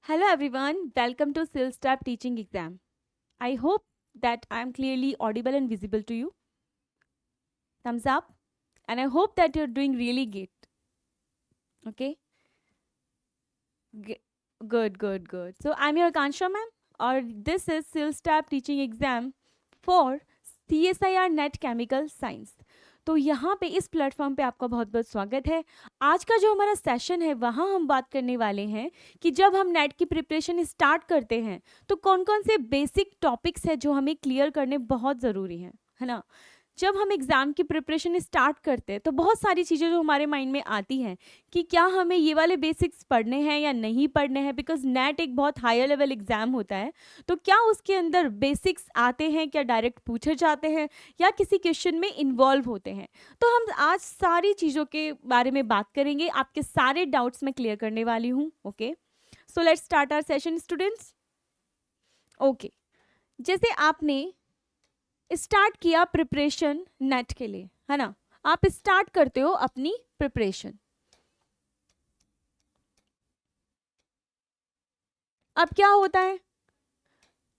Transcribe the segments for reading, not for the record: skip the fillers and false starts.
Hello everyone, welcome to SILSTAP teaching exam. I hope that I am clearly audible and visible to you. Thumbs up. And I hope that you're doing really good. Okay? G- good. So I'm your Kansha ma'am, or this is SILSTAP teaching exam for CSIR net chemical science. तो यहाँ पे इस platform पे आपका बहुत बहुत स्वागत है. आज का जो हमारा सेशन है वहाँ हम बात करने वाले हैं कि जब हम नेट की प्रिपरेशन स्टार्ट करते हैं तो कौन कौन से बेसिक टॉपिक्स हैं जो हमें क्लियर करने बहुत ज़रूरी हैं, है ना. जब हम एग्ज़ाम की प्रिपरेशन स्टार्ट करते हैं तो बहुत सारी चीज़ें जो हमारे माइंड में आती हैं कि क्या हमें ये वाले बेसिक्स पढ़ने हैं या नहीं पढ़ने हैं, बिकॉज नेट एक बहुत हायर लेवल एग्ज़ाम होता है. तो क्या उसके अंदर बेसिक्स आते हैं, क्या डायरेक्ट पूछे जाते हैं या किसी क्वेश्चन में इन्वॉल्व होते हैं. तो हम आज सारी चीज़ों के बारे में बात करेंगे, आपके सारे डाउट्स मैं क्लियर करने वाली हूँ. Okay, so let's start our session students. Okay, जैसे आपने स्टार्ट किया प्रिपरेशन नेट के लिए, है ना, आप स्टार्ट करते हो अपनी प्रिपरेशन. अब क्या होता है,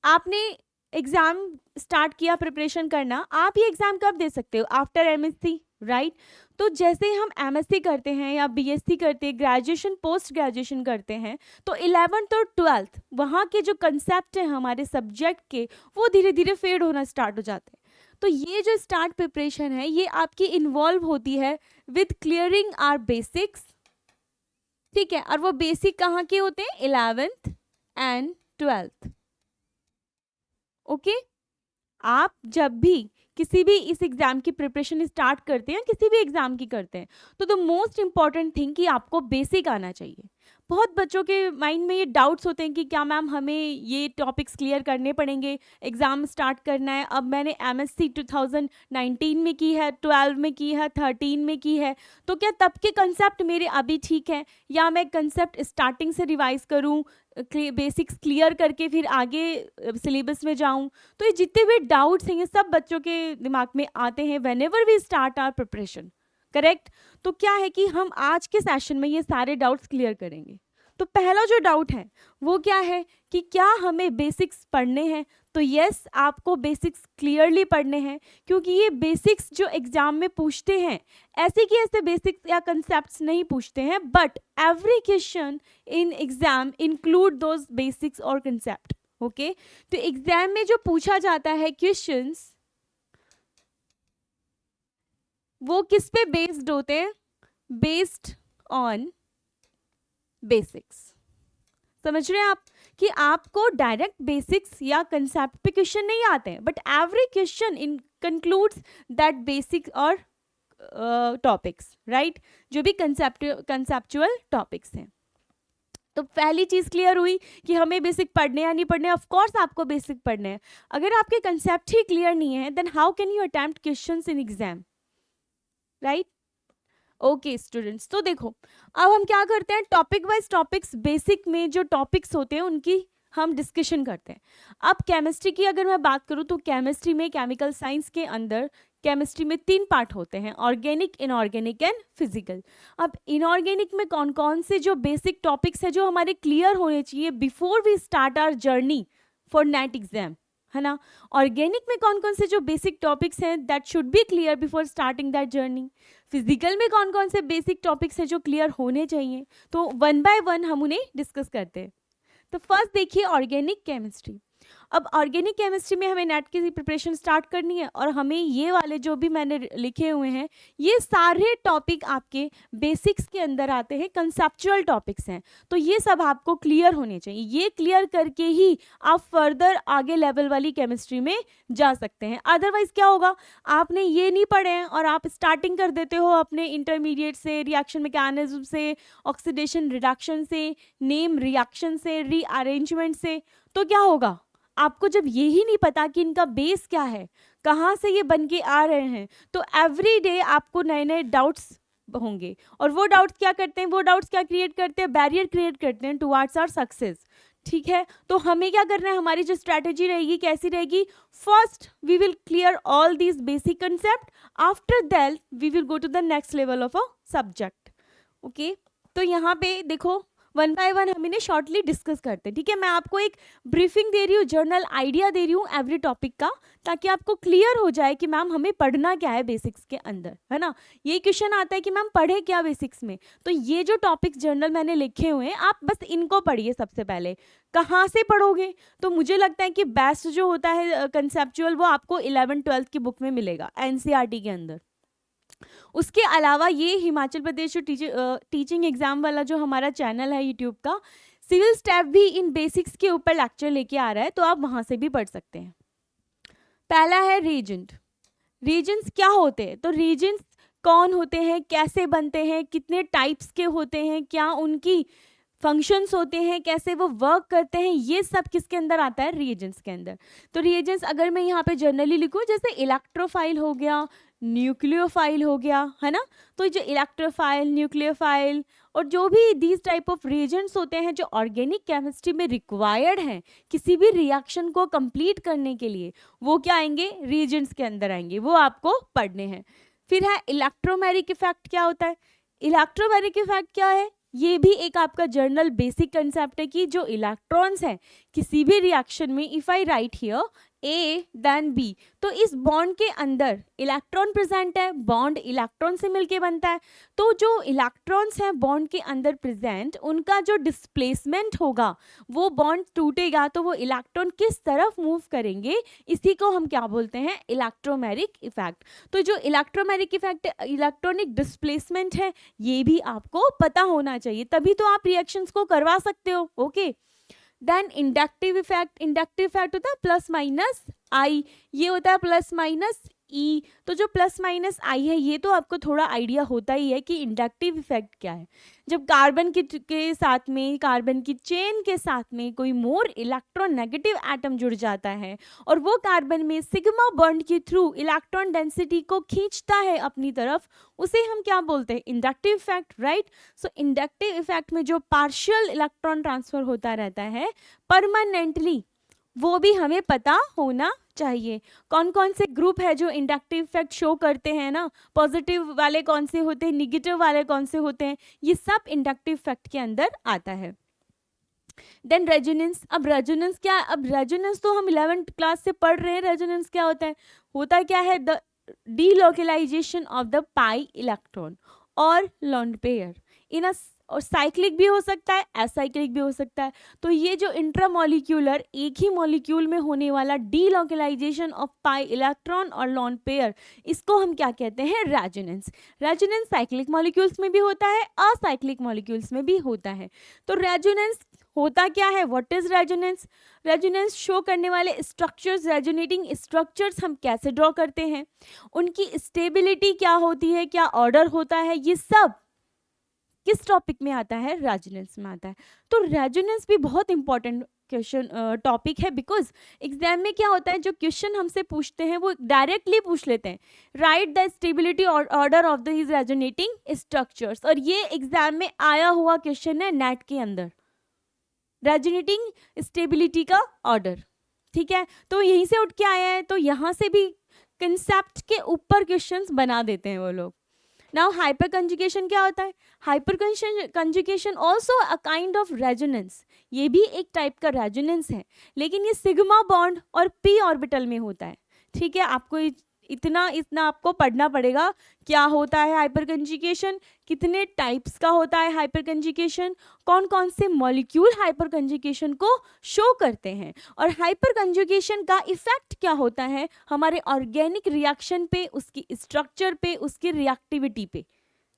आपने एग्जाम स्टार्ट किया प्रिपरेशन करना. आप ये एग्जाम कब दे सकते हो? After MSc, right. तो जैसे हम एमएससी करते हैं या बीएससी करते हैं, ग्रेजुएशन पोस्ट ग्रेजुएशन करते हैं, तो 11th और 12th वहाँ के जो कंसेप्ट हैं हमारे सब्जेक्ट के, वो धीरे धीरे फेड होना स्टार्ट हो जाते हैं. तो ये जो स्टार्ट प्रिपरेशन है ये आपकी इन्वॉल्व होती है विद क्लियरिंग आर बेसिक्स. ठीक है, और वो बेसिक कहाँ के होते हैं? 11th and 12th. ओके, आप जब भी किसी भी इस एग्जाम की प्रिपरेशन स्टार्ट करते हैं, किसी भी एग्जाम की करते हैं, तो द मोस्ट इंपॉर्टेंट थिंग कि आपको बेसिक आना चाहिए. बहुत बच्चों के माइंड में ये डाउट्स होते हैं कि क्या मैम हमें ये टॉपिक्स क्लियर करने पड़ेंगे, एग्ज़ाम स्टार्ट करना है. अब मैंने एमएससी 2019 में की है, 12 में की है, 13 में की है, तो क्या तब के कंसेप्ट मेरे अभी ठीक है या मैं कंसेप्ट स्टार्टिंग से रिवाइज करूं, बेसिक्स क्लियर करके फिर आगे सिलेबस में जाऊं. तो ये जितने भी डाउट्स हैं ये सब बच्चों के दिमाग में आते हैं whenever we start our preparation, correct. तो क्या है कि हम आज के सेशन में ये सारे डाउट्स क्लियर करेंगे. तो पहला जो डाउट है वो क्या है कि क्या हमें बेसिक्स पढ़ने हैं? तो यस, आपको बेसिक्स क्लियरली पढ़ने हैं, क्योंकि ये बेसिक्स जो एग्जाम में पूछते हैं ऐसे कि ऐसे बेसिक्स या कंसेप्ट्स नहीं पूछते हैं, but every question in exam include those basics और कंसेप्ट. ओके, तो एग्जाम में जो पूछा जाता है क्वेश्चंस वो किस पे बेस्ड होते हैं? Based on basics. समझ रहे हैं आप कि आपको डायरेक्ट बेसिक्स या कंसेप्ट पे क्वेश्चन नहीं आते हैं, but every question in concludes that basic और टॉपिक्स, राइट, जो भी कंसेप्चुअल टॉपिक्स हैं. तो पहली चीज क्लियर हुई कि हमें बेसिक पढ़ने या नहीं पढ़ने. ऑफ कोर्स आपको बेसिक पढ़ने हैं. अगर आपके कंसेप्ट ही क्लियर नहीं है then how can you attempt questions in exam, right. Okay students, तो देखो अब हम क्या करते हैं, टॉपिक वाइज टॉपिक्स, बेसिक में जो टॉपिक्स होते हैं उनकी हम डिस्कशन करते हैं. अब केमिस्ट्री की अगर मैं बात करूं तो केमिस्ट्री में, केमिकल साइंस के अंदर केमिस्ट्री में 3 पार्ट होते हैं, ऑर्गेनिक, इनऑर्गेनिक एंड फिजिकल. अब इनऑर्गेनिक में कौन कौन से जो बेसिक टॉपिक्स है जो हमारे क्लियर होने चाहिए before we start our journey for NET exam, है ना. ऑर्गेनिक में कौन कौन से जो बेसिक टॉपिक्स हैं that should be clear before starting that journey. Physical में कौन कौन से बेसिक टॉपिक्स हैं जो क्लियर होने चाहिए. तो वन बाय वन हम उन्हें डिस्कस करते हैं. तो फर्स्ट देखिए ऑर्गेनिक केमिस्ट्री. अब ऑर्गेनिक केमिस्ट्री में हमें नेट की प्रिपरेशन स्टार्ट करनी है और हमें ये वाले जो भी मैंने लिखे हुए हैं ये सारे टॉपिक आपके बेसिक्स के अंदर आते हैं, कंसेप्चुअल टॉपिक्स हैं. तो ये सब आपको क्लियर होने चाहिए. ये क्लियर करके ही आप फर्दर आगे लेवल वाली केमिस्ट्री में जा सकते हैं. अदरवाइज क्या होगा, आपने ये नहीं पढ़े हैं और आप स्टार्टिंग कर देते हो अपने इंटरमीडिएट से, रिएक्शन मैकेनिज्म से, ऑक्सीडेशन रिडक्शन से, नेम रिएक्शन से, रीअरेंजमेंट से. तो क्या होगा, आपको जब ये ही नहीं पता कि इनका बेस क्या है, कहाँ से ये बन के आ रहे हैं, तो एवरी डे आपको नए नए डाउट्स होंगे. और वो डाउट्स क्या करते हैं, वो डाउट्स क्या क्रिएट करते हैं, बैरियर क्रिएट करते हैं टुवार्ड्स आवर सक्सेस. ठीक है, तो हमें क्या करना है, हमारी जो स्ट्रैटेजी रहेगी कैसी रहेगी, first we will clear all these basic concept, after that we will go to the next level of a subject. Okay, तो यहाँ पे देखो वन बाय वन हम इन्हें शॉर्टली डिस्कस करते हैं, ठीक है। मैं आपको एक ब्रीफिंग दे रही हूँ, जर्नल आइडिया दे रही हूँ एवरी टॉपिक का, ताकि आपको क्लियर हो जाए कि मैम हमें पढ़ना क्या है बेसिक्स के अंदर, है ना। ये क्वेश्चन आता है कि मैम पढ़े क्या बेसिक्स में, तो ये जो टॉपिक्स जर्नल मैंने लिखे हुए हैं आप बस इनको पढ़िए सबसे पहले। कहाँ से पढ़ोगे, तो मुझे लगता है कि बेस्ट जो होता है कंसेप्चुअल वो आपको 11th-12th की बुक में मिलेगा एनसीईआरटी के अंदर। उसके अलावा ये हिमाचल प्रदेश जो टीचिंग एग्जाम वाला जो हमारा चैनल है यूट्यूब का, सिविल स्टेप भी इन बेसिक्स के ऊपर लेक्चर लेके आ रहा है, तो आप वहाँ से भी पढ़ सकते हैं। पहला है रीजेंट। रीजन्स क्या होते हैं, तो रीजन्स कौन होते हैं, कैसे बनते हैं, कितने टाइप्स के होते हैं, क्या उनकी फंक्शंस होते हैं, कैसे वो वर्क करते हैं, ये सब किसके अंदर आता है, रिएजेंट्स के अंदर। तो रिएजेंट्स अगर मैं यहाँ पे जनरली लिखूँ, जैसे इलेक्ट्रोफाइल हो गया, न्यूक्लियोफाइल हो गया, है ना। तो जो इलेक्ट्रोफाइल, न्यूक्लियोफाइल और जो भी दीज टाइप ऑफ रिएजेंट्स होते हैं जो ऑर्गेनिक केमिस्ट्री में रिक्वायर्ड हैं किसी भी रिएक्शन को कंप्लीट करने के लिए, वो क्या आएंगे, रिएजेंट्स के अंदर आएंगे, वो आपको पढ़ने हैं। फिर है इलेक्ट्रोमेरिक इफेक्ट। क्या होता है इलेक्ट्रोमेरिक इफेक्ट, क्या है, ये भी एक आपका जर्नल बेसिक कंसेप्ट है कि जो इलेक्ट्रॉन्स हैं किसी भी रिएक्शन में, if I write here A then B, तो इस बॉन्ड के अंदर इलेक्ट्रॉन प्रेजेंट है, बॉन्ड इलेक्ट्रॉन से मिलके बनता है, तो जो इलेक्ट्रॉन्स हैं बॉन्ड के अंदर प्रेजेंट, उनका जो डिस्प्लेसमेंट होगा, वो बॉन्ड टूटेगा तो वो इलेक्ट्रॉन किस तरफ मूव करेंगे, इसी को हम क्या बोलते हैं, इलेक्ट्रोमेरिक इफेक्ट। तो जो इलेक्ट्रोमेरिक इफेक्ट इलेक्ट्रॉनिक डिस्प्लेसमेंट है, ये भी आपको पता होना चाहिए, तभी तो आप रिएक्शंस को करवा सकते हो। Okay, then inductive effect. Inductive effect होता है प्लस माइनस आई, ये होता है प्लस माइनस ई। तो जो प्लस माइनस आई है, ये तो आपको थोड़ा आइडिया होता ही है कि इंडक्टिव इफेक्ट क्या है। जब कार्बन के साथ में, कार्बन की चेन के साथ में कोई मोर इलेक्ट्रोनेगेटिव एटम जुड़ जाता है और वो कार्बन में सिग्मा बॉन्ड के थ्रू इलेक्ट्रॉन डेंसिटी को खींचता है अपनी तरफ, उसे हम क्या बोलते हैं, इंडक्टिव इफेक्ट, राइट। सो इंडक्टिव इफेक्ट में जो पार्शियल इलेक्ट्रॉन ट्रांसफर होता रहता है परमानेंटली, वो भी हमें पता होना चाहिए। कौन कौन से ग्रुप है जो इंडक्टिव इफेक्ट शो करते हैं ना, पॉजिटिव वाले कौन से होते हैं, निगेटिव वाले कौन से होते हैं, ये सब इंडक्टिव इफेक्ट के अंदर आता है। Then resonance. अब रेजोनेंस क्या है, अब रेजोनेंस तो हम 11th क्लास से पढ़ रहे हैं। रेजोनेंस क्या होता है क्या है, the delocalization of the pi electron और लोन पेयर इन अ, और साइक्लिक भी हो सकता है, एसाइक्लिक भी हो सकता है। तो ये जो इंट्रामोलिक्यूलर, एक ही मॉलिक्यूल में होने वाला डीलोकलाइजेशन ऑफ पाई इलेक्ट्रॉन और लोन पेयर, इसको हम क्या कहते हैं, रेजोनेंस। रेजोनेंस साइक्लिक मॉलिक्यूल्स में भी होता है, असाइक्लिक मॉलिक्यूल्स में भी होता है। तो रेजोनेंस होता क्या है, what is resonance. Resonance show करने वाले स्ट्रक्चर्स, रेजोनेटिंग स्ट्रक्चर्स हम कैसे ड्रॉ करते हैं, उनकी स्टेबिलिटी क्या होती है, क्या ऑर्डर होता है, ये सब किस टॉपिक में आता है, रेजोनेंस में आता है। तो रेजोनेंस भी बहुत इंपॉर्टेंट क्वेश्चन टॉपिक है, बिकॉज एग्जाम में क्या होता है, जो क्वेश्चन हमसे पूछते हैं वो डायरेक्टली पूछ लेते हैं, right the stability order of these resonating structures, और ये एग्जाम में आया हुआ क्वेश्चन है नेट के अंदर, रेजोनेटिंग स्टेबिलिटी का ऑर्डर, ठीक है। तो यहीं से उठ के आया है, तो यहाँ से भी कंसेप्ट के ऊपर क्वेश्चंस बना देते हैं वो लोग। नाउ हाइपर कंजुगेशन क्या होता है, hyper conjugation also a kind of resonance, ये भी एक टाइप का रेजोनेंस है, लेकिन ये सिग्मा बॉन्ड और पी ऑर्बिटल में होता है, ठीक है। आपको इतना आपको पढ़ना पड़ेगा, क्या होता है हाइपर कंजुगेशन, कितने टाइप्स का होता है हाइपर कंजुगेशन, कौन कौन से मॉलिक्यूल हाइपर कंजुगेशन को शो करते हैं, और हाइपर कंजुगेशन का इफेक्ट क्या होता है हमारे ऑर्गेनिक रिएक्शन पे, उसकी स्ट्रक्चर पे, उसकी रिएक्टिविटी पे,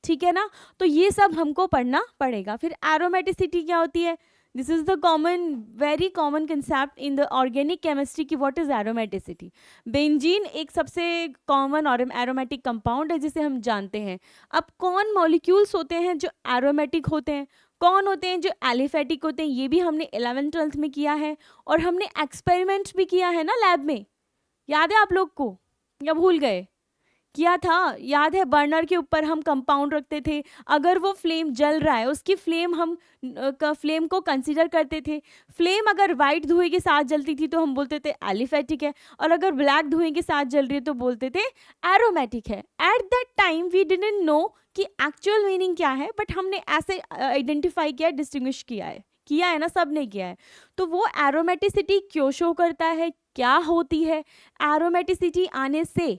ठीक है ना। तो ये सब हमको पढ़ना पड़ेगा। फिर एरोमेटिसिटी क्या होती है, this is the common, very common concept in the organic chemistry की व्हाट इज एरोमेटिसिटी। बेंजीन एक सबसे कॉमन एरोमेटिक कंपाउंड है जिसे हम जानते हैं। अब कौन मॉलिक्यूल्स होते हैं जो एरोमेटिक होते हैं, कौन होते हैं जो एलिफेटिक होते हैं, ये भी हमने 11th-12th में किया है, और हमने एक्सपेरिमेंट भी किया है ना लैब में, याद है आप लोग को या भूल गए, किया था, याद है बर्नर के ऊपर हम कंपाउंड रखते थे, अगर वो फ्लेम जल रहा है उसकी फ्लेम हम फ्लेम को कंसीडर करते थे। फ्लेम अगर वाइट धुएं के साथ जलती थी तो हम बोलते थे एलिफेटिक है, और अगर ब्लैक धुएं के साथ जल रही है तो बोलते थे एरोमेटिक है। At that time we didn't know कि एक्चुअल मीनिंग क्या है, बट हमने ऐसे आइडेंटिफाई किया, डिस्टिंग्विश किया है ना, सब ने किया है। तो वो एरोमेटिसिटी क्यों शो करता है, क्या होती है, एरोमेटिसिटी आने से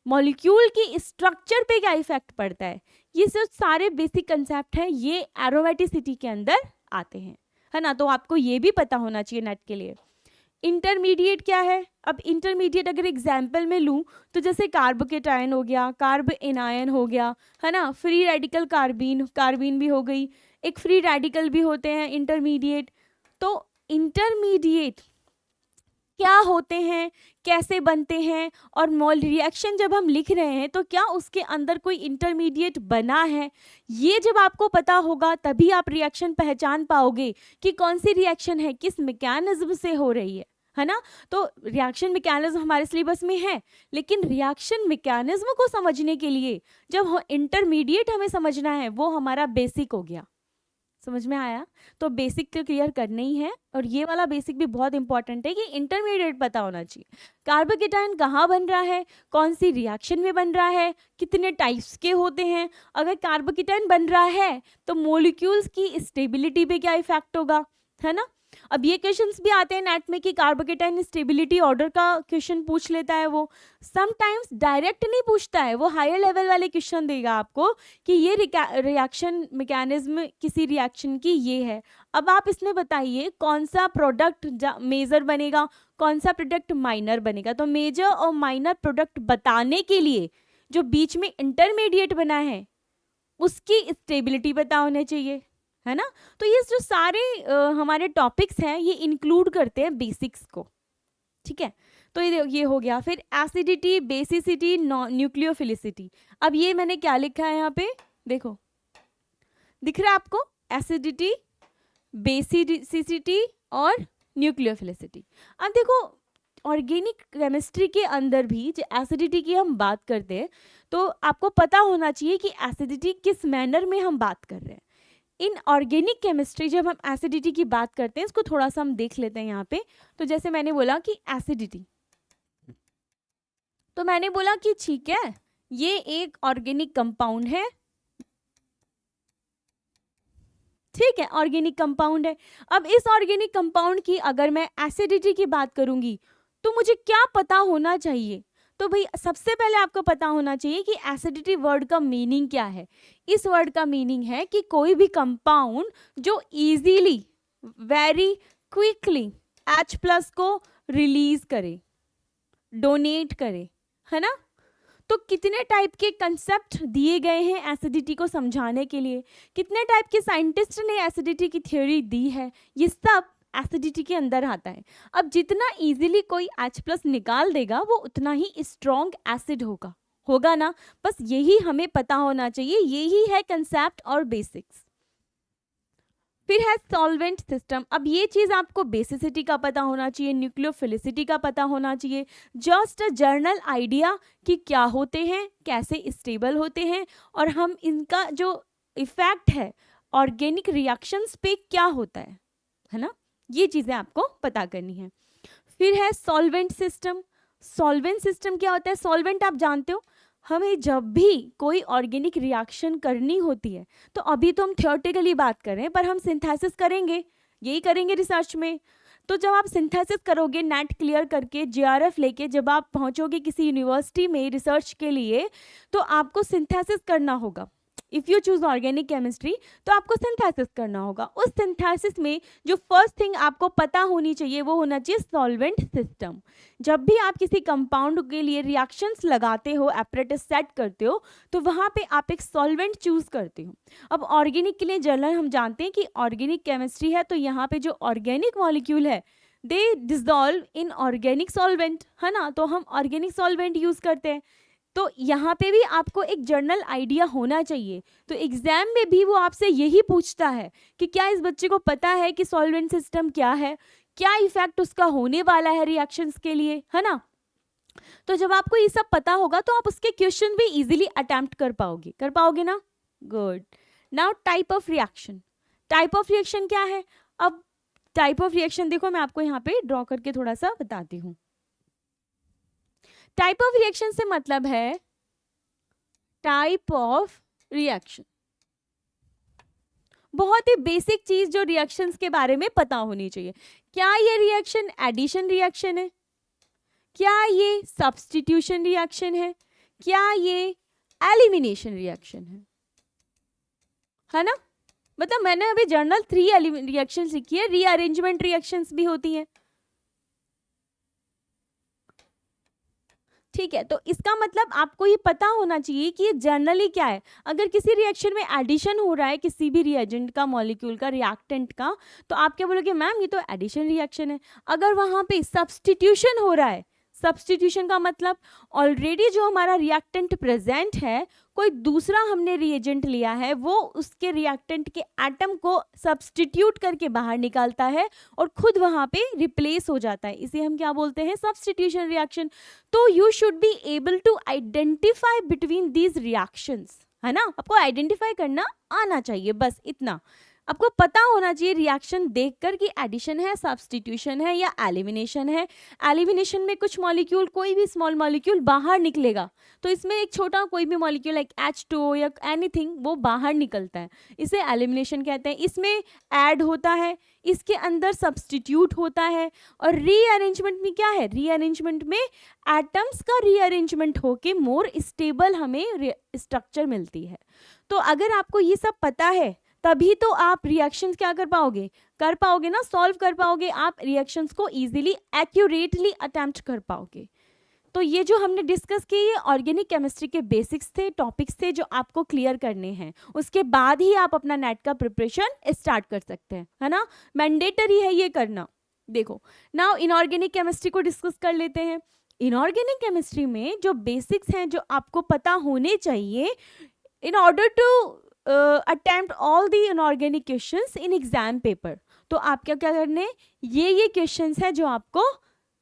मॉलिक्यूल की स्ट्रक्चर पे क्या इफेक्ट पड़ता है, ये सब सारे बेसिक कंसेप्ट हैं, ये एरोमेटिसिटी के अंदर आते हैं, है ना। तो आपको ये भी पता होना चाहिए नेट के लिए। इंटरमीडिएट क्या है, अब इंटरमीडिएट अगर एग्जाम्पल में लूँ तो जैसे कार्बोकेटायन हो गया, कार्ब एनायन हो गया, है ना, फ्री रेडिकल कार्बीन भी हो गई, एक फ्री रेडिकल भी होते हैं इंटरमीडिएट। तो इंटरमीडिएट क्या होते हैं, कैसे बनते हैं, और मोल रिएक्शन जब हम लिख रहे हैं तो क्या उसके अंदर कोई इंटरमीडिएट बना है, ये जब आपको पता होगा तभी आप रिएक्शन पहचान पाओगे कि कौन सी रिएक्शन है, किस मैकेनिज्म से हो रही है ना। तो रिएक्शन मैकेनिज्म हमारे सिलेबस में है, लेकिन रिएक्शन मैकेनिज्म को समझने के लिए जब इंटरमीडिएट हमें समझना है, वो हमारा बेसिक हो गया। समझ में आया। तो बेसिक तो क्लियर करना ही है, और ये वाला बेसिक भी बहुत इंपॉर्टेंट है कि इंटरमीडिएट पता होना चाहिए। कार्बोकेटायन कहाँ बन रहा है, कौन सी रिएक्शन में बन रहा है, कितने टाइप्स के होते हैं, अगर कार्बोकेटायन बन रहा है तो मॉलिक्यूल्स की स्टेबिलिटी पे क्या इफेक्ट होगा, है ना। अब ये क्वेश्चंस भी आते हैं नेट में कि कार्बोकेटायन स्टेबिलिटी ऑर्डर का क्वेश्चन पूछ लेता है, वो समटाइम्स डायरेक्ट नहीं पूछता है, वो हायर लेवल वाले क्वेश्चन देगा आपको कि ये रिएक्शन मैकेनिज्म किसी रिएक्शन की ये है। अब आप इसमें बताइए कौन सा प्रोडक्ट मेजर बनेगा, कौन सा प्रोडक्ट माइनर बनेगा। तो मेजर और माइनर प्रोडक्ट बताने के लिए जो बीच में इंटरमीडिएट बना है उसकी स्टेबिलिटी पता होनी चाहिए, है ना। तो ये जो सारे हमारे टॉपिक्स हैं ये इंक्लूड करते हैं बेसिक्स को, ठीक है। तो ये हो गया। फिर एसिडिटी, बेसिसिटी, न्यूक्लियोफिलिसिटी। अब ये मैंने क्या लिखा है यहाँ पे, देखो दिख रहा है आपको, एसिडिटी, बेसिसिटी और न्यूक्लियोफिलिसिटी। अब देखो ऑर्गेनिक केमिस्ट्री के अंदर भी जो एसिडिटी की हम बात करते हैं तो आपको पता होना चाहिए कि एसिडिटी किस मैनर में हम बात कर रहे हैं। इन ऑर्गेनिक केमिस्ट्री जब हम एसिडिटी की बात करते हैं, इसको थोड़ा सा हम देख लेते हैं यहाँ पे। तो जैसे मैंने बोला कि एसिडिटी, तो मैंने बोला कि ठीक है ये एक ऑर्गेनिक कंपाउंड है, ठीक है, ऑर्गेनिक कंपाउंड है। अब इस ऑर्गेनिक कंपाउंड की अगर मैं एसिडिटी की बात करूंगी तो मुझे क्या पता होना चाहिए, तो भाई सबसे पहले आपको पता होना चाहिए कि एसिडिटी वर्ड का मीनिंग क्या है। इस वर्ड का मीनिंग है कि कोई भी कंपाउंड जो इजीली, वेरी क्विकली H+ को रिलीज करे, डोनेट करे, है ना। तो कितने टाइप के कंसेप्ट दिए गए हैं एसिडिटी को समझाने के लिए, कितने टाइप के साइंटिस्ट ने एसिडिटी की थ्योरी दी है, ये सब एसिडिटी के अंदर आता है। अब जितना इजीली कोई H+ निकाल देगा वो उतना ही स्ट्रॉन्ग एसिड होगा ना। बस यही हमें पता होना चाहिए, यही है कंसेप्ट और बेसिक्स। फिर है सॉल्वेंट सिस्टम। अब ये चीज़ आपको बेसिसिटी का पता होना चाहिए, न्यूक्लियोफिलिसिटी का पता होना चाहिए, जस्ट अ जनरल आइडिया कि क्या होते हैं, कैसे स्टेबल होते हैं, और हम इनका जो इफेक्ट है ऑर्गेनिक रिएक्शंस पे क्या होता है ना। ये चीज़ें आपको पता करनी है। फिर है सॉल्वेंट सिस्टम। सॉल्वेंट सिस्टम क्या होता है, सॉल्वेंट आप जानते हो, हमें जब भी कोई ऑर्गेनिक रिएक्शन करनी होती है, तो अभी तो हम थियोरेटिकली बात कर रहे हैं पर हम सिंथेसिस करेंगे, यही करेंगे रिसर्च में। तो जब आप सिंथेसिस करोगे नेट क्लियर करके, JRF लेके जब आप पहुंचोगे किसी यूनिवर्सिटी में रिसर्च के लिए, तो आपको सिंथेसिस करना होगा। If you choose organic chemistry तो आपको सिंथेसिस करना होगा। उस सिंथेसिस में जो फर्स्ट थिंग आपको पता होनी चाहिए वो होना चाहिए सॉल्वेंट सिस्टम। जब भी आप किसी कंपाउंड के लिए रिएक्शंस लगाते हो, एपरेटस सेट करते हो, तो वहाँ पे आप एक सॉल्वेंट चूज करते हो। अब ऑर्गेनिक के लिए जनरल हम जानते हैं कि ऑर्गेनिक केमिस्ट्री है, तो यहाँ पे जो ऑर्गेनिक मॉलिक्यूल है दे डिजॉल्व इन ऑर्गेनिक सॉल्वेंट, है ना। तो हम ऑर्गेनिक सॉल्वेंट यूज करते हैं। तो यहाँ पे भी आपको एक जनरल आइडिया होना चाहिए। तो एग्जाम में भी वो आपसे यही पूछता है कि क्या इस बच्चे को पता है कि सॉल्वेंट सिस्टम क्या है, क्या इफेक्ट उसका होने वाला है रिएक्शंस के लिए, है ना। तो जब आपको ये सब पता होगा तो आप उसके क्वेश्चन भी इजीली अटेम्प्ट कर पाओगे ना। Good. Now type of reaction. Type of reaction क्या है? अब टाइप ऑफ रिएक्शन देखो, मैं आपको यहाँ पे ड्रॉ करके थोड़ा सा बताती हूँ। टाइप ऑफ रिएक्शन से मतलब है टाइप ऑफ रिएक्शन, बहुत ही बेसिक चीज जो रिएक्शंस के बारे में पता होनी चाहिए। क्या ये रिएक्शन एडिशन रिएक्शन है? क्या ये सब्स्टिट्यूशन रिएक्शन है? क्या ये एलिमिनेशन रिएक्शन है ना? मतलब मैंने अभी जर्नल 3 रिएक्शंस लिखी है, रीअरेंजमेंट रिएक्शंस भी होती हैं। ठीक है, तो इसका मतलब आपको ये पता होना चाहिए कि ये जनरली क्या है। अगर किसी रिएक्शन में एडिशन हो रहा है किसी भी रिएजेंट का, मॉलिक्यूल का, रिएक्टेंट का, तो आप क्या बोलोगे? मैम ये तो एडिशन रिएक्शन है। अगर वहां पे सब्स्टिट्यूशन हो रहा है, सब्स्टिट्यूशन का मतलब ऑलरेडी जो हमारा रिएक्टेंट प्रेजेंट है, कोई दूसरा हमने रिएजेंट लिया है, वो उसके रिएक्टेंट के एटम को सब्स्टिट्यूट करके बाहर निकालता है और खुद वहां पे रिप्लेस हो जाता है, इसे हम क्या बोलते हैं? Substitution reaction. तो you should be able to identify between these reactions, है ना? आपको आइडेंटिफाई करना आना चाहिए, बस इतना आपको पता होना चाहिए रिएक्शन देखकर कि एडिशन है, सब्स्टिट्यूशन है या एलिमिनेशन है। एलिमिनेशन में कुछ मॉलिक्यूल, कोई भी स्मॉल मॉलिक्यूल बाहर निकलेगा, तो इसमें एक छोटा कोई भी मॉलिक्यूल लाइक H2 या एनीथिंग वो बाहर निकलता है, इसे एलिमिनेशन कहते हैं। इसमें ऐड होता है, इसके अंदर सब्स्टिट्यूट होता है। और रीअरेंजमेंट में क्या है? रीअरेंजमेंट में एटम्स का रीअरेंजमेंट होके मोर स्टेबल हमें स्ट्रक्चर मिलती है। तो अगर आपको ये सब पता है तभी तो आप रिएक्शंस क्या कर पाओगे ना, सॉल्व कर पाओगे, आप रिएक्शंस को इजीली एक्यूरेटली अटेम्प्ट कर पाओगे। तो ये जो हमने डिस्कस किए ये ऑर्गेनिक केमिस्ट्री के बेसिक्स थे, टॉपिक्स थे जो आपको क्लियर करने हैं। उसके बाद ही आप अपना नेट का प्रिपरेशन स्टार्ट कर सकते हैं, है ना? मैंडेटरी है ये करना। देखो नाउ इनऑर्गेनिक केमिस्ट्री को डिस्कस कर लेते हैं। इनऑर्गेनिक केमिस्ट्री में जो बेसिक्स हैं जो आपको पता होने चाहिए in order to attempt all the inorganic questions in exam paper. तो आप क्या क्या करने, ये क्वेश्चंस है जो आपको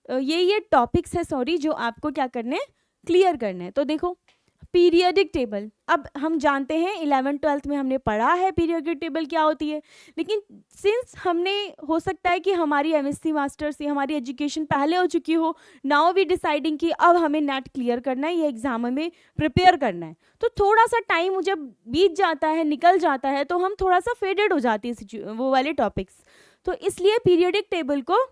ये टॉपिक्स है सॉरी जो आपको क्या करने, क्लियर करने हैं। तो देखो पीरियोडिक टेबल, अब हम जानते हैं 11th-12th में हमने पढ़ा है पीरियोडिक टेबल क्या होती है, लेकिन सिंस हमने हो सकता है कि हमारी एमएससी मास्टर्स या हमारी एजुकेशन पहले हो चुकी हो, नाउ वी डिसाइडिंग कि अब हमें नेट क्लियर करना है, ये एग्जाम में प्रिपेयर करना है, तो थोड़ा सा टाइम जब बीत जाता है, निकल जाता है, तो हम थोड़ा सा फेडेड हो जाती है वो वाले टॉपिक्स। तो इसलिए पीरियोडिक टेबल को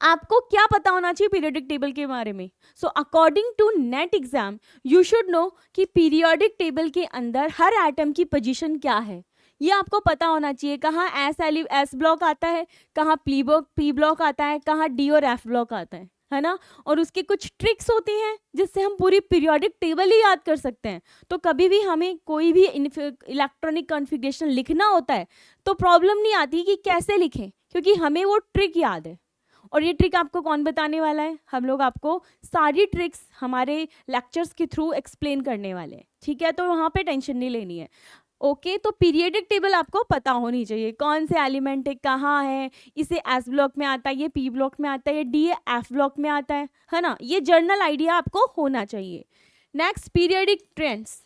आपको क्या पता होना चाहिए पीरियोडिक टेबल के बारे में। So according to NET exam you should know कि पीरियोडिक टेबल के अंदर हर एटम की पोजीशन क्या है, ये आपको पता होना चाहिए। कहाँ एस ब्लॉक आता है, कहाँ पी ब्लॉक आता है, कहाँ डी और एफ ब्लॉक आता है ना? और उसके कुछ ट्रिक्स होती हैं जिससे हम पूरी पीरियोडिक टेबल ही याद कर सकते हैं। तो कभी भी हमें कोई भी इलेक्ट्रॉनिक कॉन्फ़िगरेशन लिखना होता है तो प्रॉब्लम नहीं आती कि कैसे लिखें, क्योंकि हमें वो ट्रिक याद है। और ये ट्रिक आपको कौन बताने वाला है? हम लोग आपको सारी ट्रिक्स हमारे लेक्चर्स के थ्रू एक्सप्लेन करने वाले हैं, ठीक है? तो वहाँ पे टेंशन नहीं लेनी है। ओके, तो पीरियोडिक टेबल आपको पता होनी चाहिए, कौन से एलिमेंट है, कहाँ है, इसे एस ब्लॉक में आता है, ये पी ब्लॉक में आता है, ये डी एफ ब्लॉक में आता है ना? ये जर्नल आइडिया आपको होना चाहिए। Next periodic trends.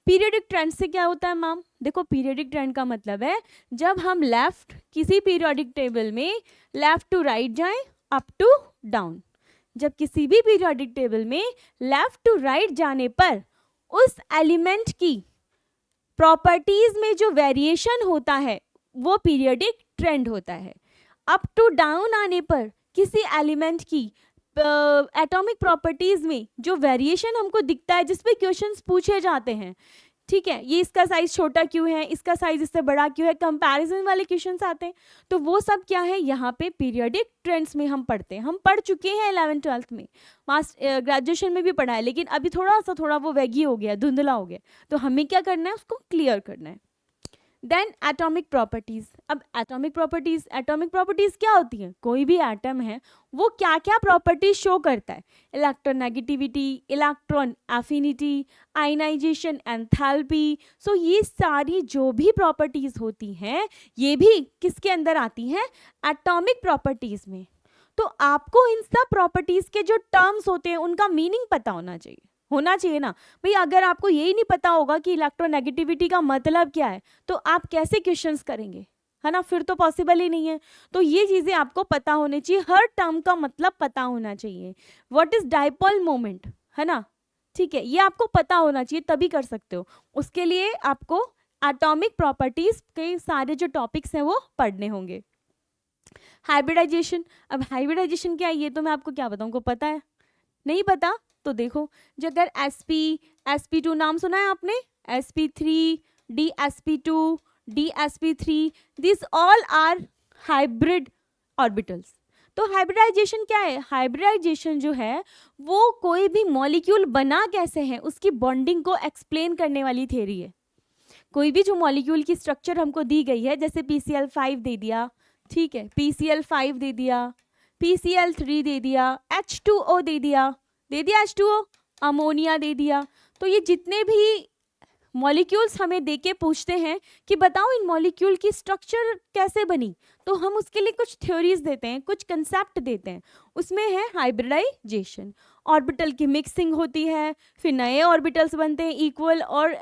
Periodic trend से क्या होता है मैम? देखो पीरियोडिक ट्रेंड का मतलब है जब हम लेफ्ट किसी पीरियोडिक टेबल में लेफ्ट टू राइट जाएं, अप टू डाउन, जब किसी भी पीरियोडिक टेबल में लेफ्ट टू राइट जाने पर उस एलिमेंट की प्रॉपर्टीज में जो वेरिएशन होता है वो पीरियोडिक ट्रेंड होता है। अप टू डाउन आने पर किसी एलिमेंट की एटॉमिक प्रॉपर्टीज में जो वेरिएशन हमको दिखता है, जिस पे क्वेश्चंस पूछे जाते हैं, ठीक है, ये इसका साइज छोटा क्यों है, इसका साइज इससे बड़ा क्यों है, कंपैरिजन वाले क्वेश्चंस आते हैं, तो वो सब क्या है यहाँ पे पीरियोडिक ट्रेंड्स में हम पढ़ते हैं। हम पढ़ चुके हैं 11th-12th में, ग्रेजुएशन में भी पढ़ा है, लेकिन अभी थोड़ा वो वैगी हो गया, धुंधला हो गया, तो हमें क्या करना है, उसको क्लियर करना है। Then atomic properties. अब एटॉमिक प्रॉपर्टीज क्या होती हैं? कोई भी एटम है वो क्या क्या प्रॉपर्टीज शो करता है, electronegativity, electron affinity, ionization, enthalpy. So ये सारी जो भी प्रॉपर्टीज होती हैं ये भी किसके अंदर आती हैं? एटॉमिक प्रॉपर्टीज में। तो आपको इन सब प्रॉपर्टीज के जो टर्म्स होते हैं उनका मीनिंग पता होना चाहिए ना भाई। अगर आपको यही नहीं पता होगा कि इलेक्ट्रोनेगेटिविटी का मतलब क्या है तो आप कैसे क्वेश्चंस करेंगे, है ना, फिर तो पॉसिबल ही नहीं है। तो ये चीज़ें आपको पता होनी चाहिए, हर टर्म का मतलब पता होना चाहिए। व्हाट इज डाइपोल मोमेंट, है ना, ठीक है, ये आपको पता होना चाहिए तभी कर सकते हो। उसके लिए आपको एटॉमिक प्रॉपर्टीज के सारे जो टॉपिक्स हैं वो पढ़ने होंगे। हाइब्रिडाइजेशन, अब हाइब्रिडाइजेशन क्या है ये तो मैं आपको क्या बताऊँ, को पता है, नहीं पता तो देखो, जो अगर sp2 नाम सुना है आपने, sp3, dsp2, dsp3, this all are hybrid orbitals. तो हाइब्रिडाइजेशन क्या है, हाइब्रिडाइजेशन जो है वो कोई भी मॉलिक्यूल बना कैसे है उसकी बॉन्डिंग को एक्सप्लेन करने वाली थ्योरी है। कोई भी जो मॉलिक्यूल की स्ट्रक्चर हमको दी गई है, जैसे PCl5 दे दिया, ठीक है, PCl5 दे दिया, PCl3 दे दिया, H2O दे दिया H2O, अमोनिया दे दिया, तो ये जितने भी मॉलिक्यूल्स हमें देके पूछते हैं कि बताओ इन मॉलिक्यूल की स्ट्रक्चर कैसे बनी, तो हम उसके लिए कुछ थ्योरीज देते हैं, कुछ कंसेप्ट देते हैं, उसमें है हाइब्रिडाइजेशन। ऑर्बिटल की मिक्सिंग होती है, फिर नए ऑर्बिटल्स बनते हैं इक्वल और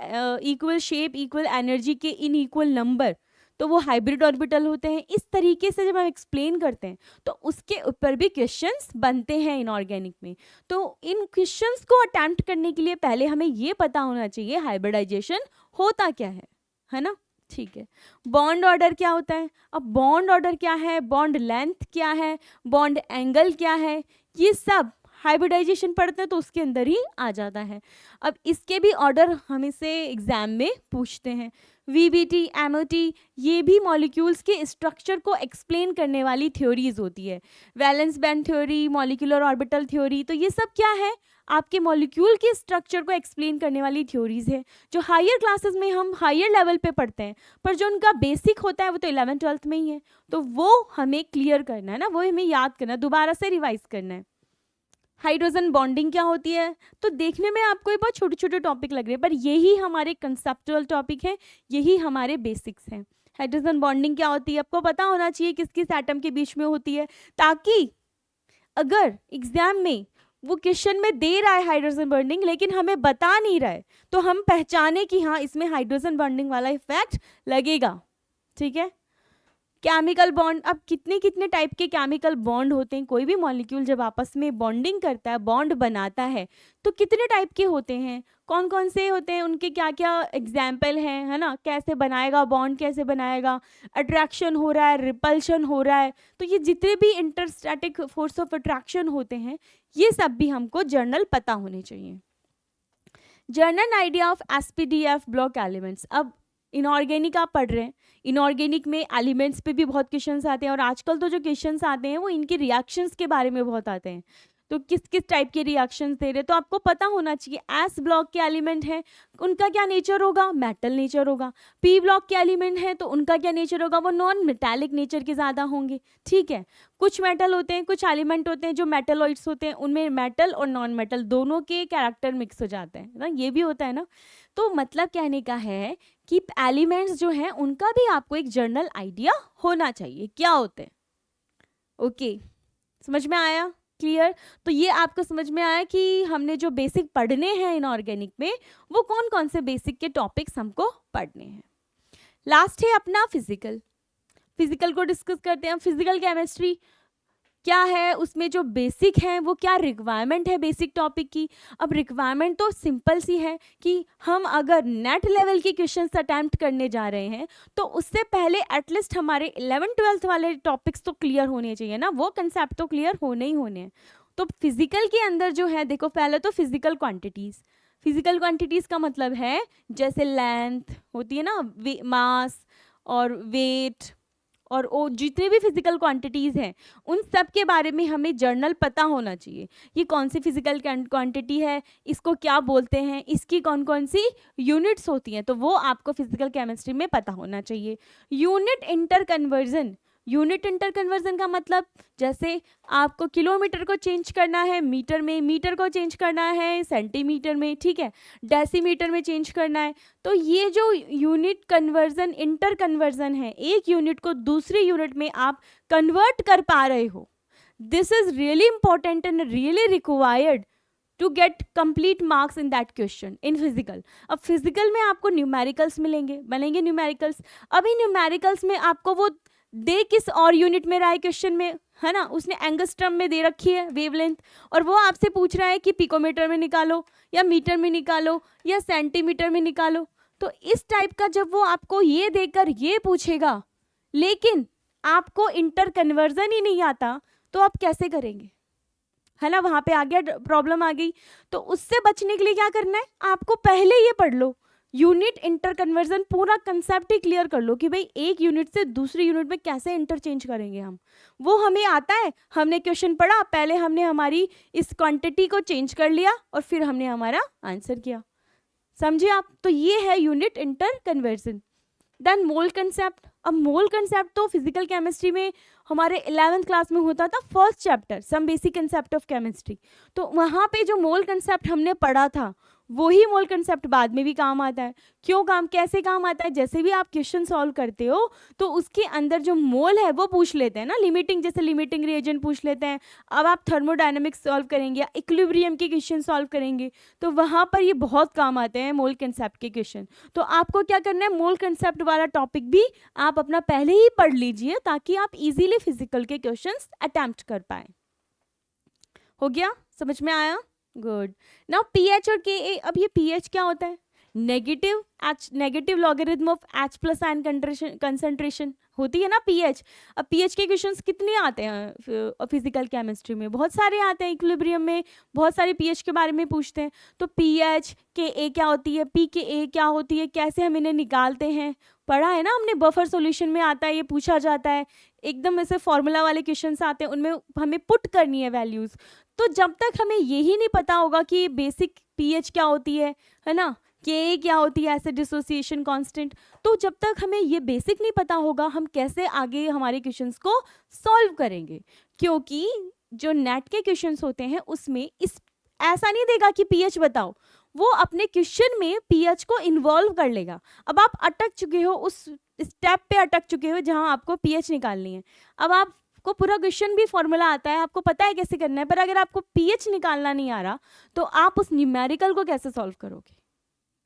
इक्वल शेप, इक्वल एनर्जी के इन इक्वल नंबर, तो वो हाइब्रिड ऑर्बिटल होते हैं। इस तरीके से जब हम एक्सप्लेन करते हैं तो उसके ऊपर भी क्वेश्चंस बनते हैं इनऑर्गेनिक में। तो इन क्वेश्चंस को अटेम्प्ट करने के लिए पहले हमें ये पता होना चाहिए हाइब्रिडाइजेशन होता क्या है ना, ठीक है। बॉन्ड ऑर्डर क्या होता है, अब बॉन्ड ऑर्डर क्या है, बॉन्ड लेंथ क्या है, बॉन्ड एंगल क्या है, ये सब हाइब्रिडाइजेशन पढ़ते हैं तो उसके अंदर ही आ जाता है। अब इसके भी ऑर्डर हमें से एग्जाम में पूछते हैं। VBT, MOT, ये भी मॉलिक्यूल्स के स्ट्रक्चर को एक्सप्लेन करने वाली थ्योरीज होती है। Valence band theory, molecular orbital theory, तो ये सब क्या है, आपके मॉलिक्यूल के स्ट्रक्चर को एक्सप्लेन करने वाली थ्योरीज है, जो हायर क्लासेस में हम हायर लेवल पे पढ़ते हैं, पर जो उनका बेसिक होता है वो तो 11th-12th में ही है, तो वो हमें क्लियर करना है ना, वो हमें याद करना है, दोबारा से रिवाइज करना है। हाइड्रोजन बॉन्डिंग क्या होती है, तो देखने में आपको ये बहुत छोटे छोटे टॉपिक लग रहे हैं, पर यही हमारे कंसेप्चुअल टॉपिक है, यही हमारे बेसिक्स हैं। हाइड्रोजन बॉन्डिंग क्या होती है आपको पता होना चाहिए, किस किस एटम के बीच में होती है, ताकि अगर एग्जाम में वो क्वेश्चन में दे रहा है हाइड्रोजन बॉन्डिंग लेकिन हमें बता नहीं रहा है, तो हम पहचाने कि हाँ इसमें हाइड्रोजन बॉन्डिंग वाला इफेक्ट लगेगा, ठीक है। केमिकल बॉन्ड, अब कितने कितने टाइप के केमिकल बॉन्ड होते हैं, कोई भी मॉलिक्यूल जब आपस में बॉन्डिंग करता है, बॉन्ड बनाता है, तो कितने टाइप के होते हैं, कौन कौन से होते हैं, उनके क्या क्या एग्जाम्पल हैं, है ना, कैसे बनाएगा बॉन्ड, कैसे बनाएगा, अट्रैक्शन हो रहा है, रिपल्शन हो रहा है, तो ये जितने भी इंटरस्टैटिक फोर्स ऑफ अट्रैक्शन होते हैं ये सब भी हमको जर्नल पता होने चाहिए। Journal idea of SPDF block elements, अब इनऑर्गेनिक आप पढ़ रहे हैं, इनऑर्गेनिक में एलिमेंट्स पे भी बहुत क्वेश्चंस आते हैं, और आजकल तो जो क्वेश्चंस आते हैं वो इनके रिएक्शंस के बारे में बहुत आते हैं, तो किस किस टाइप के रिएक्शंस दे रहे, तो आपको पता होना चाहिए। एस ब्लॉक के एलिमेंट है, उनका क्या नेचर होगा, मेटल नेचर होगा। पी ब्लॉक के एलिमेंट है तो उनका क्या नेचर होगा, वो नॉन मेटालिक नेचर के ज़्यादा होंगे, ठीक है। कुछ मेटल होते हैं, कुछ एलिमेंट होते हैं जो मेटलॉइड्स होते हैं, उनमें मेटल और नॉन मेटल दोनों के कैरेक्टर मिक्स हो जाते हैं ना, ये भी होता है ना। तो मतलब कहने का है कि एलिमेंट्स जो हैं उनका भी आपको एक जर्नल आइडिया होना चाहिए क्या होते हैं। ओके, समझ में आया, क्लियर। तो ये आपको समझ में आया कि हमने जो बेसिक पढ़ने हैं इनऑर्गेनिक में वो कौन कौन से बेसिक के टॉपिक्स हमको पढ़ने हैं। लास्ट है अपना फिजिकल को डिस्कस करते हैं। फिजिकल केमिस्ट्री क्या है, उसमें जो बेसिक है वो क्या रिक्वायरमेंट है बेसिक टॉपिक की। अब रिक्वायरमेंट तो सिंपल सी है कि हम अगर नेट लेवल के क्वेश्चंस अटैम्प्ट करने जा रहे हैं तो उससे पहले एटलीस्ट हमारे 11th-12th वाले टॉपिक्स तो क्लियर होने चाहिए ना, वो कंसेप्ट तो क्लियर होने ही होने हैं। तो फिजिकल के अंदर जो है देखो, पहले तो फिजिकल क्वांटिटीज़ का मतलब है जैसे लेंथ होती है ना, मास और वेट और वो जितने भी फिजिकल क्वांटिटीज़ हैं उन सब के बारे में हमें जर्नल पता होना चाहिए। ये कौन सी फिजिकल क्वांटिटी है, इसको क्या बोलते हैं, इसकी कौन कौन सी यूनिट्स होती हैं, तो वो आपको फिजिकल केमिस्ट्री में पता होना चाहिए। यूनिट इंटर कन्वर्जन का मतलब जैसे आपको किलोमीटर को चेंज करना है मीटर में, मीटर को चेंज करना है सेंटीमीटर में, ठीक है, डेसीमीटर में चेंज करना है। तो ये जो यूनिट कन्वर्जन, इंटर कन्वर्जन है, एक यूनिट को दूसरी यूनिट में आप कन्वर्ट कर पा रहे हो, this is really important and really required to get complete marks in that question in physical. अब फिजिकल में आपको न्यूमेरिकल्स बनेंगे न्यूमेरिकल्स. अभी न्यूमेरिकल्स में आपको वो दे किस और यूनिट में रहा है क्वेश्चन में, है ना, उसने एंगस्ट्रम में दे रखी है वेवलेंथ, और वो आपसे पूछ रहा है कि पिकोमीटर में निकालो या मीटर में निकालो या सेंटीमीटर में निकालो. तो इस टाइप का जब वो आपको ये देकर ये पूछेगा, लेकिन आपको इंटर कन्वर्जन ही नहीं आता, तो आप कैसे करेंगे, है ना, वहां पे आ गया, प्रॉब्लम आ गई. तो उससे बचने के लिए क्या करना है, आपको पहले ये पढ़ लो, यूनिट इंटर कन्वर्जन पूरा कंसेप्ट ही क्लियर कर लो कि भाई एक यूनिट से दूसरी यूनिट में कैसे इंटरचेंज करेंगे हम. वो हमें आता है, हमने क्वेश्चन पढ़ा, पहले हमने हमारी इस क्वांटिटी को चेंज कर लिया और फिर हमने हमारा आंसर किया. समझे आप. तो ये है unit interconversion. Then mole concept. अब मोल कंसेप्ट तो फिजिकल केमिस्ट्री में हमारे 11th क्लास में होता था, first chapter some basic concept of chemistry. तो वहाँ पे जो मोल कंसेप्ट हमने पढ़ा था वही मोल कंसेप्ट बाद में भी काम आता है. कैसे काम आता है, जैसे भी आप क्वेश्चन सॉल्व करते हो तो उसके अंदर जो मोल है वो पूछ लेते हैं ना, लिमिटिंग, जैसे लिमिटिंग रिएजेंट पूछ लेते हैं. अब आप थर्मोडायनेमिक्स सॉल्व करेंगे या इक्विलिब्रियम के क्वेश्चन सॉल्व करेंगे तो वहाँ पर ये बहुत काम आते हैं मोल कंसेप्ट के क्वेश्चन. तो आपको क्या करना है, मोल कंसेप्ट वाला टॉपिक भी आप अपना पहले ही पढ़ लीजिए ताकि आप इजीली फिजिकल के क्वेश्चंस अटेम्प्ट कर पाए. हो गया, समझ में आया, गुड. नाउ पीएच और के. अब ये पीएच क्या होता है, negative logarithm of H plus ion concentration होती है ना पीएच. अब पीएच के क्वेश्चंस कितने आते हैं फिजिकल केमिस्ट्री में, बहुत सारे आते हैं. इक्विलिब्रियम में बहुत सारे पीएच के बारे में पूछते हैं. तो पीएच के ए क्या होती है, पी के ए क्या होती है, कैसे हम इन्हें निकालते हैं, पढ़ा है ना हमने. बफर सॉल्यूशन में आता है, ये पूछा जाता है, एकदम ऐसे फॉर्मूला वाले क्वेश्चंस आते हैं, उनमें हमें पुट करनी है वैल्यूज. तो जब तक हमें यही नहीं पता होगा कि बेसिक पीएच क्या होती है ना, के क्या होती है एसिड डिसोसिएशन कांस्टेंट, तो जब तक हमें ये बेसिक नहीं पता होगा हम कैसे आगे हमारे क्वेश्चंस को सॉल्व करेंगे. क्योंकि जो नेट के क्वेश्चंस होते हैं उसमें इस ऐसा नहीं देगा कि पीएच बताओ, वो अपने क्वेश्चन में पीएच को इन्वॉल्व कर लेगा. अब आप अटक चुके हो, उस स्टेप पे अटक चुके हो जहां आपको पीएच निकालनी है. अब आपको पूरा क्वेश्चन भी फॉर्मूला आता है, आपको पता है कैसे करना है, पर अगर आपको पीएच निकालना नहीं आ रहा तो आप उस न्यूमेरिकल को कैसे सॉल्व करोगे,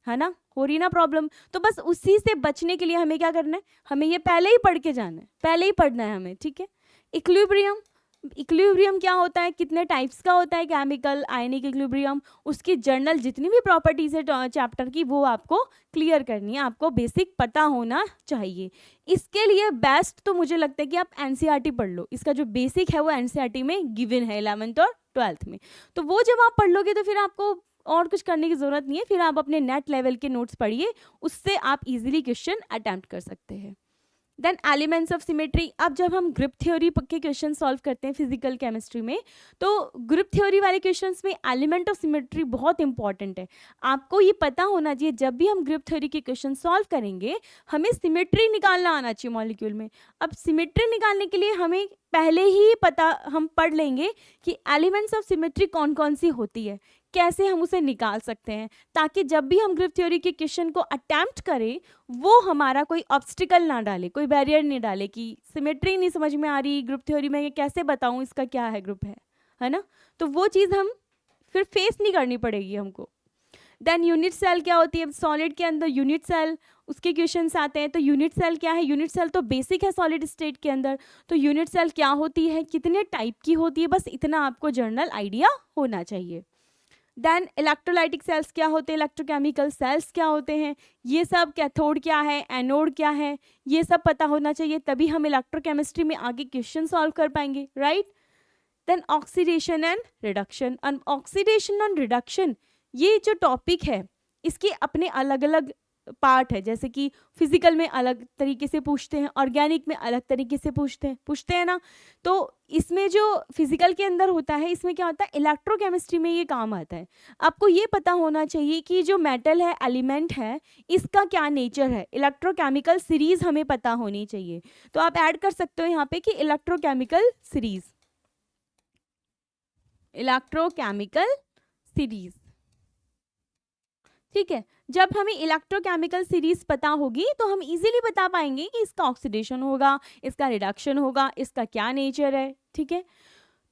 है ना, हो रही ना प्रॉब्लम. तो बस उसी से बचने के लिए हमें क्या करना है, हमें ये पहले ही पढ़ के जाना है, पहले ही पढ़ना है हमें, ठीक है. इक्विलिब्रियम क्या होता है, कितने टाइप्स का होता है, केमिकल, आयनिक इक्विलिब्रियम, उसकी जर्नल जितनी भी प्रॉपर्टीज है चैप्टर की वो आपको क्लियर करनी है, आपको बेसिक पता होना चाहिए. इसके लिए बेस्ट तो मुझे लगता है कि आप एनसीईआरटी पढ़ लो. इसका जो बेसिक है वो एनसीईआरटी में गिवन है 11th और 12th में. तो वो जब आप पढ़ लोगे तो फिर आपको और कुछ करने की जरूरत नहीं है, फिर आप अपने नेट लेवल के नोट्स पढ़िए, उससे आप इजीली क्वेश्चन अटेम्प्ट कर सकते हैं. Then elements of symmetry. अब जब हम ग्रुप थ्योरी के क्वेश्चन सॉल्व करते हैं फिजिकल केमिस्ट्री में, तो ग्रुप थ्योरी वाले क्वेश्चंस में एलिमेंट ऑफ सिमेट्री बहुत इंपॉर्टेंट है. आपको ये पता होना चाहिए जब भी हम ग्रुप थ्योरी के क्वेश्चन सॉल्व करेंगे हमें सिमेट्री निकालना आना चाहिए मॉलिक्यूल में. अब सिमेट्री निकालने के लिए हमें पहले ही पता, हम पढ़ लेंगे कि एलिमेंट्स ऑफ सिमेट्री कौन कौन सी होती है, कैसे हम उसे निकाल सकते हैं, ताकि जब भी हम ग्रुप थ्योरी के क्वेश्चन को अटेम्प्ट करें वो हमारा कोई ऑब्स्टिकल ना डाले, कोई बैरियर नहीं डाले कि सिमेट्री नहीं समझ में आ रही, ग्रुप थ्योरी में ये कैसे बताऊं इसका क्या है ग्रुप है ना. तो वो चीज़ हम फिर फेस नहीं करनी पड़ेगी हमको. देन यूनिट सेल क्या होती है, सॉलिड के अंदर यूनिट सेल, उसके क्वेश्चंस आते हैं. तो यूनिट सेल क्या है, यूनिट सेल तो बेसिक है सॉलिड स्टेट के अंदर. तो यूनिट सेल क्या होती है, कितने टाइप की होती है, बस इतना आपको जनरल आइडिया होना चाहिए. देन इलेक्ट्रोलाइटिक सेल्स क्या होते हैं, इलेक्ट्रोकेमिकल सेल्स क्या होते हैं, ये सब, कैथोड क्या है, एनोड क्या है, ये सब पता होना चाहिए, तभी हम इलेक्ट्रोकेमिस्ट्री में आगे क्वेश्चन सॉल्व कर पाएंगे, right. Then oxidation and reduction. Oxidation and reduction ये जो टॉपिक है इसके अपने अलग अलग पार्ट है, जैसे कि फिजिकल में अलग तरीके से पूछते हैं, ऑर्गेनिक में अलग तरीके से पूछते हैं ना. तो इसमें जो फिजिकल के अंदर होता है इसमें क्या होता है, इलेक्ट्रोकेमिस्ट्री में ये काम आता है. आपको ये पता होना चाहिए कि जो मेटल है, एलिमेंट है, इसका क्या नेचर है, इलेक्ट्रोकेमिकल सीरीज हमें पता होनी चाहिए. तो आप ऐड कर सकते हो यहाँ पे कि इलेक्ट्रोकेमिकल सीरीज, इलेक्ट्रोकेमिकल सीरीज, ठीक है. जब हमें इलेक्ट्रोकेमिकल सीरीज पता होगी तो हम इजीली बता पाएंगे कि इसका ऑक्सीडेशन होगा, इसका रिडक्शन होगा, इसका क्या नेचर है, ठीक है.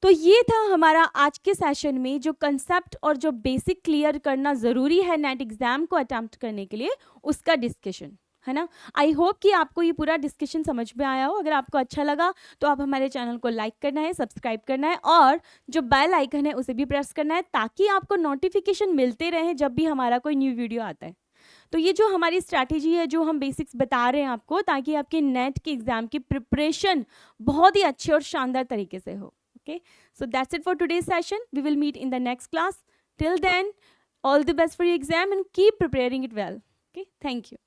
तो ये था हमारा आज के सेशन में जो कंसेप्ट और जो बेसिक क्लियर करना ज़रूरी है नेट एग्ज़ाम को अटेम्प्ट करने के लिए, उसका डिस्कशन है ना। आई होप कि आपको ये पूरा डिस्कशन समझ में आया हो। अगर आपको अच्छा लगा तो आप हमारे चैनल को लाइक करना है, सब्सक्राइब करना है और जो बेल आइकन है उसे भी प्रेस करना है, ताकि आपको नोटिफिकेशन मिलते रहे जब भी हमारा कोई न्यू वीडियो आता है। तो ये जो हमारी स्ट्रैटेजी है, जो हम बेसिक्स बता रहे हैं आपको, ताकि आपके नेट के एग्ज़ाम की प्रिपरेशन बहुत ही अच्छे और शानदार तरीके से हो। Okay, so that's it for today's session. We will meet in the next class. Till then, all the best for your exam and keep preparing it well. Okay, thank you.